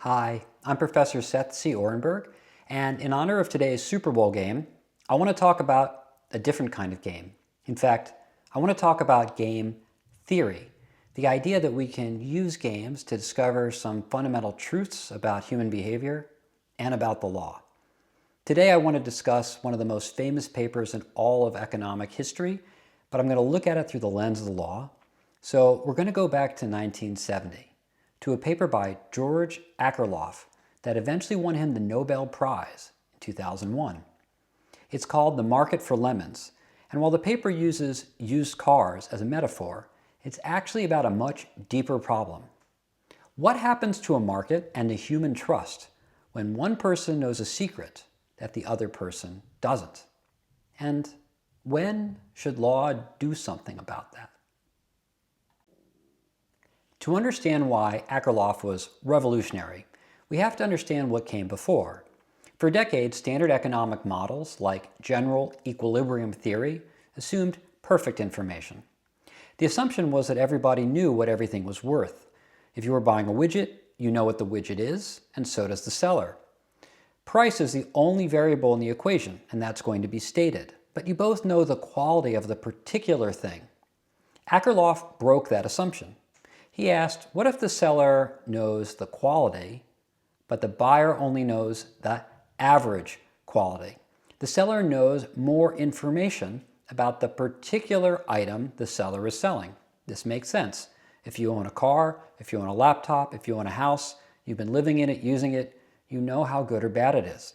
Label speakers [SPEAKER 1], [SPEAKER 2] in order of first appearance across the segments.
[SPEAKER 1] Hi, I'm Professor Seth C. Orenberg, and in honor of today's Super Bowl game, I want to talk about a different kind of game. In fact, I want to talk about game theory, the idea that we can use games to discover some fundamental truths about human behavior and about the law. Today I want to discuss one of the most famous papers in all of economic history, but I'm going to look at it through the lens of the law. So we're going to go back to 1970. To a paper by George Akerlof that eventually won him the Nobel Prize in 2001. It's called The Market for Lemons, and while the paper uses used cars as a metaphor, it's actually about a much deeper problem. What happens to a market and to human trust when one person knows a secret that the other person doesn't? And when should law do something about that? To understand why Akerlof was revolutionary, we have to understand what came before. For decades, standard economic models like general equilibrium theory assumed perfect information. The assumption was that everybody knew what everything was worth. If you were buying a widget, you know what the widget is, and so does the seller. Price is the only variable in the equation, and that's going to be stated. But you both know the quality of the particular thing. Akerlof broke that assumption. He asked, what if the seller knows the quality, but the buyer only knows the average quality? The seller knows more information about the particular item the seller is selling. This makes sense. If you own a car, if you own a laptop, if you own a house, you've been living in it, using it, you know how good or bad it is.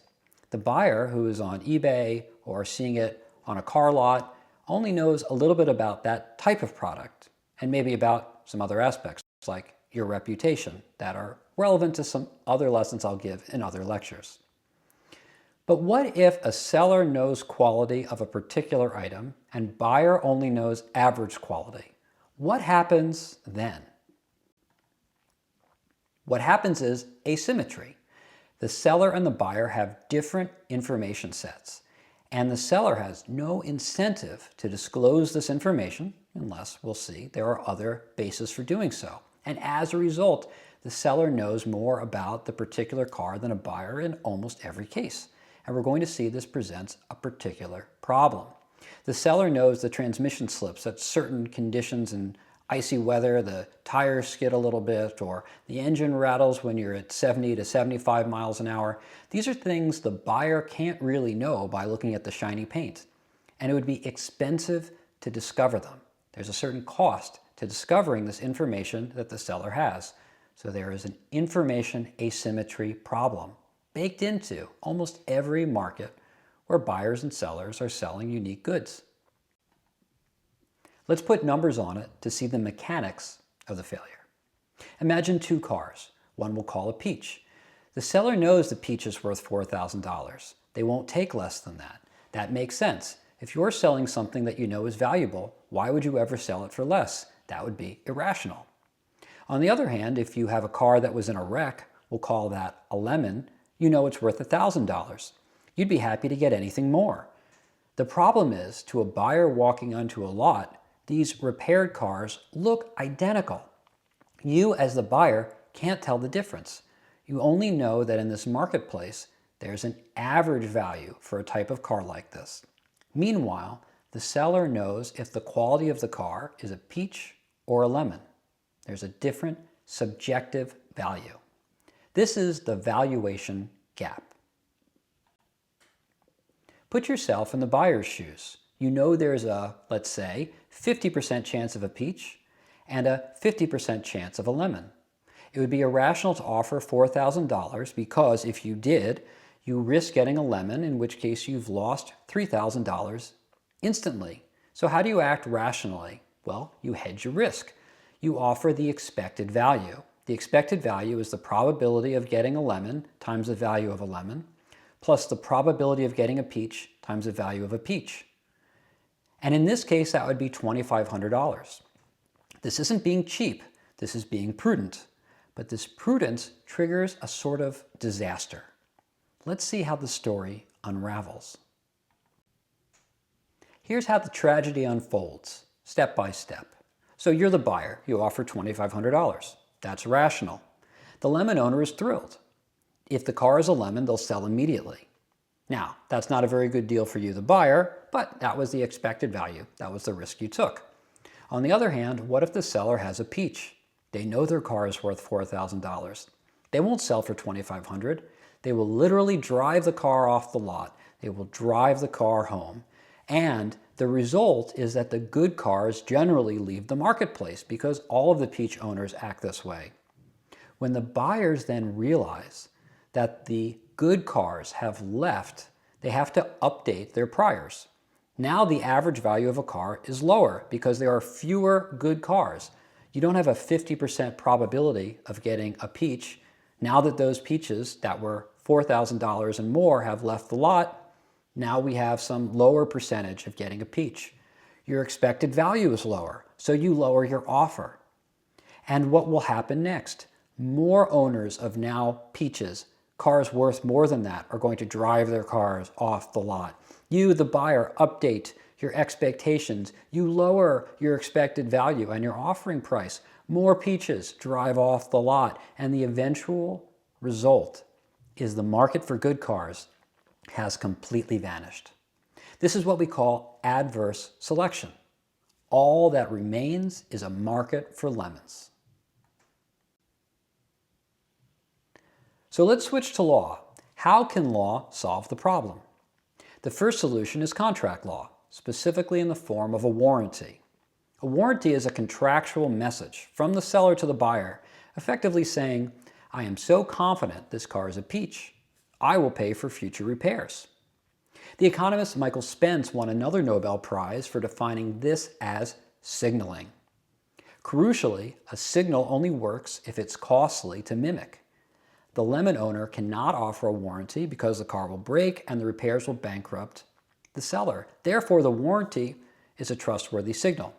[SPEAKER 1] The buyer who is on eBay or seeing it on a car lot only knows a little bit about that type of product and maybe about some other aspects like your reputation that are relevant to some other lessons I'll give in other lectures. But what if a seller knows quality of a particular item and buyer only knows average quality? What happens then? What happens is asymmetry. The seller and the buyer have different information sets, and the seller has no incentive to disclose this information unless, we'll see, there are other bases for doing so. And as a result, the seller knows more about the particular car than a buyer in almost every case. And we're going to see this presents a particular problem. The seller knows the transmission slips at certain conditions in icy weather, the tires skid a little bit, or the engine rattles when you're at 70 to 75 miles an hour. These are things the buyer can't really know by looking at the shiny paint. And it would be expensive to discover them. There's a certain cost to discovering this information that the seller has. So there is an information asymmetry problem baked into almost every market where buyers and sellers are selling unique goods. Let's put numbers on it to see the mechanics of the failure. Imagine two cars. One we'll call a peach. The seller knows the peach is worth $4,000. They won't take less than that. That makes sense. If you're selling something that you know is valuable, why would you ever sell it for less? That would be irrational. On the other hand, if you have a car that was in a wreck, we'll call that a lemon, you know it's worth $1,000. You'd be happy to get anything more. The problem is, to a buyer walking onto a lot, these repaired cars look identical. You, as the buyer, can't tell the difference. You only know that in this marketplace, there's an average value for a type of car like this. Meanwhile, the seller knows if the quality of the car is a peach or a lemon. There's a different subjective value. This is the valuation gap. Put yourself in the buyer's shoes. You know there's a, let's say, 50% chance of a peach and a 50% chance of a lemon. It would be irrational to offer $4,000 because if you did, you risk getting a lemon, in which case you've lost $3,000 instantly. So how do you act rationally? Well, you hedge your risk. You offer the expected value. The expected value is the probability of getting a lemon times the value of a lemon, plus the probability of getting a peach times the value of a peach. And in this case, that would be $2,500. This isn't being cheap. This is being prudent. But this prudence triggers a sort of disaster. Let's see how the story unravels. Here's how the tragedy unfolds, step by step. So you're the buyer. You offer $2,500. That's rational. The lemon owner is thrilled. If the car is a lemon, they'll sell immediately. Now, that's not a very good deal for you, the buyer, but that was the expected value. That was the risk you took. On the other hand, what if the seller has a peach? They know their car is worth $4,000. They won't sell for $2,500. They will literally drive the car off the lot. They will drive the car home. And the result is that the good cars generally leave the marketplace because all of the peach owners act this way. When the buyers then realize that the good cars have left, they have to update their priors. Now the average value of a car is lower because there are fewer good cars. You don't have a 50% probability of getting a peach. Now that those peaches that were $4,000 and more have left the lot, now we have some lower percentage of getting a peach. Your expected value is lower, so you lower your offer. And what will happen next? More owners of now peaches, cars worth more than that, are going to drive their cars off the lot. You, the buyer, update your expectations. You lower your expected value and your offering price. More peaches drive off the lot, and the eventual result is the market for good cars has completely vanished. This is what we call adverse selection. All that remains is a market for lemons. So let's switch to law. How can law solve the problem? The first solution is contract law, specifically in the form of a warranty. A warranty is a contractual message from the seller to the buyer, effectively saying, I am so confident this car is a peach, I will pay for future repairs. The economist Michael Spence won another Nobel Prize for defining this as signaling. Crucially, a signal only works if it's costly to mimic. The lemon owner cannot offer a warranty because the car will break and the repairs will bankrupt the seller. Therefore, the warranty is a trustworthy signal,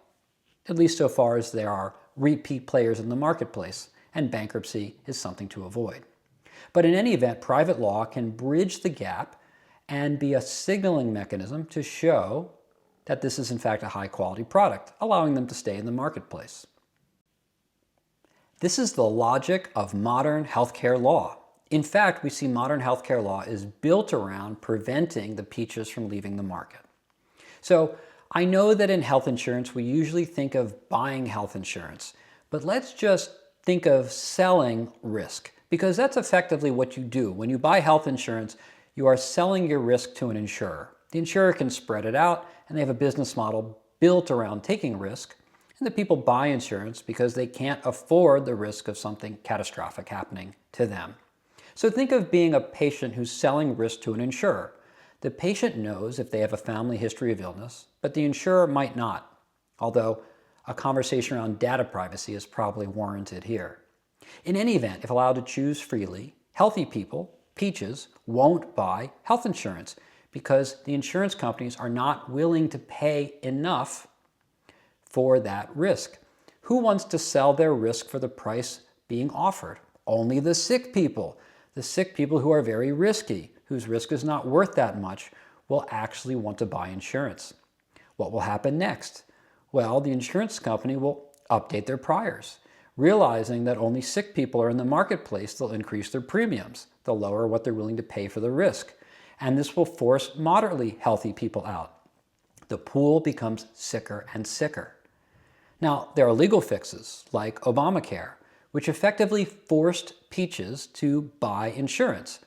[SPEAKER 1] at least so far as there are repeat players in the marketplace, and bankruptcy is something to avoid. But in any event, private law can bridge the gap and be a signaling mechanism to show that this is in fact a high-quality product, allowing them to stay in the marketplace. This is the logic of modern healthcare law. In fact, we see modern healthcare law is built around preventing the peaches from leaving the market. So I know that in health insurance, we usually think of buying health insurance, but let's just think of selling risk, because that's effectively what you do. When you buy health insurance, you are selling your risk to an insurer. The insurer can spread it out, and they have a business model built around taking risk. And the people buy insurance because they can't afford the risk of something catastrophic happening to them. So think of being a patient who's selling risk to an insurer. The patient knows if they have a family history of illness, but the insurer might not, although a conversation around data privacy is probably warranted here. In any event, if allowed to choose freely, healthy people, peaches, won't buy health insurance because the insurance companies are not willing to pay enough for that risk. Who wants to sell their risk for the price being offered? Only the sick people. The sick people who are very risky, whose risk is not worth that much, will actually want to buy insurance. What will happen next? Well, the insurance company will update their priors. Realizing that only sick people are in the marketplace, they'll increase their premiums. They'll lower what they're willing to pay for the risk. And this will force moderately healthy people out. The pool becomes sicker and sicker. Now, there are legal fixes like Obamacare, which effectively forced peaches to buy insurance.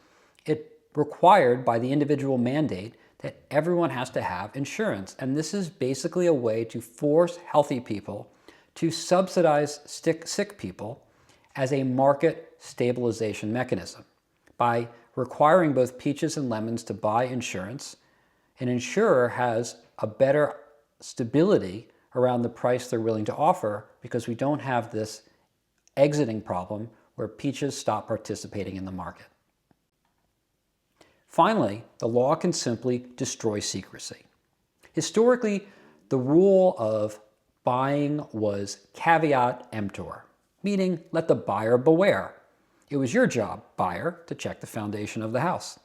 [SPEAKER 1] It required by the individual mandate that everyone has to have insurance. And this is basically a way to force healthy people to subsidize sick people as a market stabilization mechanism. By requiring both peaches and lemons to buy insurance, an insurer has a better stability around the price they're willing to offer because we don't have this exiting problem where peaches stop participating in the market. Finally, the law can simply destroy secrecy. Historically, the rule of buying was caveat emptor, meaning let the buyer beware. It was your job, buyer, to check the foundation of the house.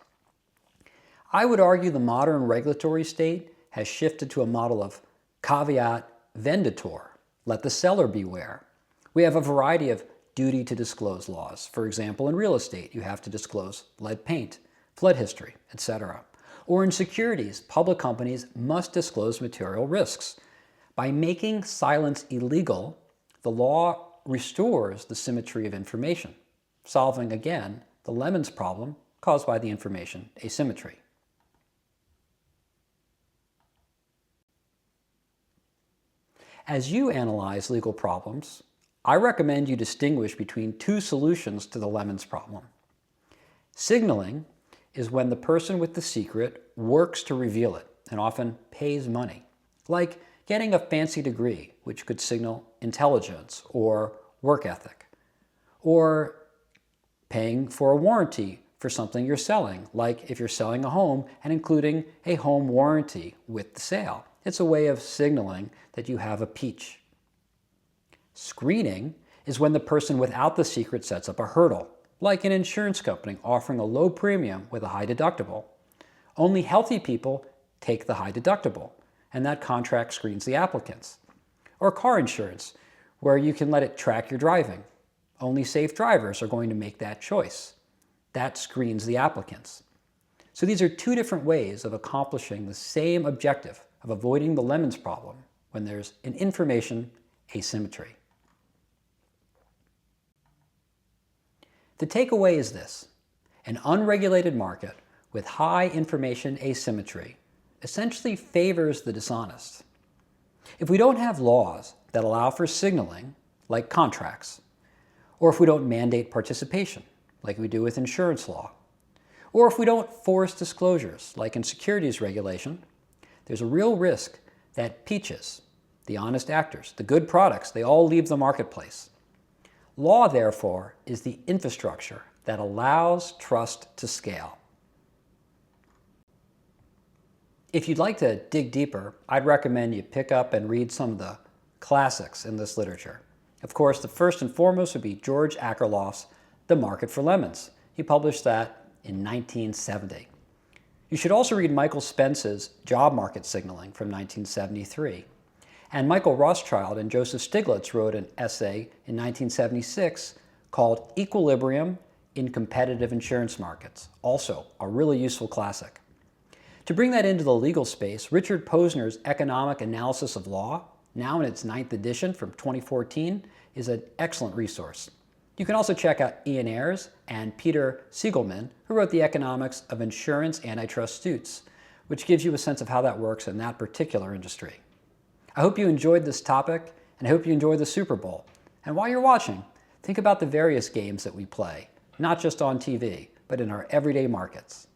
[SPEAKER 1] I would argue the modern regulatory state has shifted to a model of caveat venditor, let the seller beware. We have a variety of duty to disclose laws. For example, in real estate, you have to disclose lead paint, flood history, etc. Or in securities, public companies must disclose material risks. By making silence illegal, the law restores the symmetry of information, solving again the lemons problem caused by the information asymmetry. As you analyze legal problems, I recommend you distinguish between two solutions to the lemons problem. Signaling is when the person with the secret works to reveal it and often pays money, like getting a fancy degree, which could signal intelligence or work ethic, or paying for a warranty for something you're selling, like if you're selling a home and including a home warranty with the sale. It's a way of signaling that you have a peach. Screening is when the person without the secret sets up a hurdle, like an insurance company offering a low premium with a high deductible. Only healthy people take the high deductible, and that contract screens the applicants. Or car insurance, where you can let it track your driving. Only safe drivers are going to make that choice. That screens the applicants. So these are two different ways of accomplishing the same objective of avoiding the lemons problem when there's an information asymmetry. The takeaway is this: an unregulated market with high information asymmetry essentially favors the dishonest. If we don't have laws that allow for signaling, like contracts, or if we don't mandate participation, like we do with insurance law, or if we don't force disclosures, like in securities regulation, there's a real risk that peaches, the honest actors, the good products, they all leave the marketplace. Law, therefore, is the infrastructure that allows trust to scale. If you'd like to dig deeper, I'd recommend you pick up and read some of the classics in this literature. Of course, the first and foremost would be George Akerlof's The Market for Lemons. He published that in 1970. You should also read Michael Spence's Job Market Signaling from 1973. And Michael Rothschild and Joseph Stiglitz wrote an essay in 1976 called Equilibrium in Competitive Insurance Markets, also a really useful classic. To bring that into the legal space, Richard Posner's Economic Analysis of Law, now in its 9th edition from 2014, is an excellent resource. You can also check out Ian Ayres and Peter Siegelman, who wrote The Economics of Insurance Antitrust Suits, which gives you a sense of how that works in that particular industry. I hope you enjoyed this topic, and I hope you enjoyed the Super Bowl. And while you're watching, think about the various games that we play, not just on TV, but in our everyday markets.